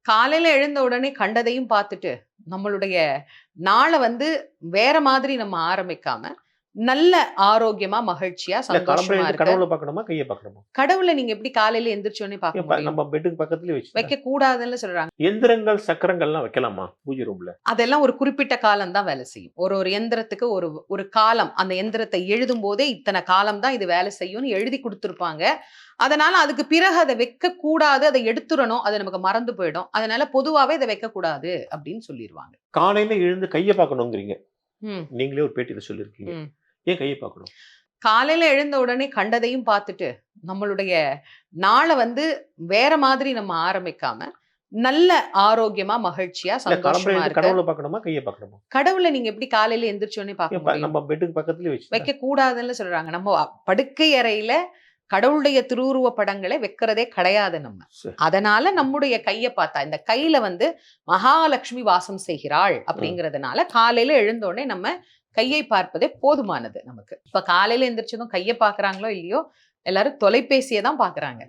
காலையில எழுந்த உடனே கண்டதையும் பார்த்துட்டு, நம்மளுடைய நாள வேற மாதிரி நம்ம ஆரம்பிக்காம, நல்ல ஆரோக்கியமா, மகிழ்ச்சியா, இல்ல காலம்பற சந்தோஷமா எழுந்து இருக்க. கடவுள பார்க்கணுமா? கைய பார்க்கணுமா? கடவுள நீங்க எப்படி காலையில எந்திரிச்ச உடனே பார்க்க முடியும்? நம்ம பெட்டுக்கு பக்கத்திலேயே வச்சுட்டா. வைக்கக்கூடாதுன்னு சொல்றாங்க. எந்திரங்கள், சக்கரங்கள்லாம் வைக்கலாமா? பூஜை ரூம்ல. அதெல்லாம் ஒரு குறிப்பிட்ட காலம் தான் வேலை செய்யும். ஒரு ஒரு எந்திரத்துக்கு ஒரு ஒரு காலம். அந்த எந்திரத்த எழுதும்போதே இத்தன காலம் தான் இது வேலை செய்யும்னு எழுதி குடுத்துருப்பாங்க. அதனால அதுக்கு பிறகு அத வைக்கக்கூடாது. அத எடுத்துறணும். அது நமக்கு மறந்து போயிடும். அதனால பொதுவாவே இத வைக்கக்கூடாது அப்படின்னு சொல்லிருவாங்க. காலையில எழுந்து கைய பார்க்கணுங்கிறீங்க. ம். நீங்களே ஒரு பேட்டியில சொல்லியிருக்கீங்க. ம். ஏன் கைய பார்க்கணும்? காலையில எழுந்த உடனே கண்டதையும் பார்த்துட்டு, நம்மளுடைய நாள வேற மாதிரி நம்ம ஆரம்பிக்காம, நல்ல ஆரோக்கியமா, மகிழ்ச்சியா, இல்ல காலம்பற சந்தோஷமா எழுந்து இருக்க. கடவுள பார்க்கணுமா? கைய பார்க்கணுமா? கடவுள நீங்க எப்படி காலையில எந்திரிச்ச உடனே பார்க்க முடியும்? நம்ம பெட்டுக்கு பக்கத்திலேயே வச்சுட்டா. வைக்கக்கூடாதுன்னு சொல்றாங்க. நம்ம படுக்கை அறையில கடவுளுடைய திருவுருவ படங்களை வைக்கிறதே கிடையாது நம்ம. சரி. அதனால நம்முடைய கைய பார்த்தா, இந்த கையில மகாலட்சுமி வாசம் செய்கிறாள் அப்படிங்கிறதுனால, காலையில எழுந்த உடனே நம்ம கையை பார்ப்பதே போதுமானது நமக்கு. இப்ப காலையில எந்திரிச்சதும் கைய பார்க்கறாங்களோ இல்லையோ, எல்லாரும் தொலைபேசிய தான் பார்க்கறாங்க.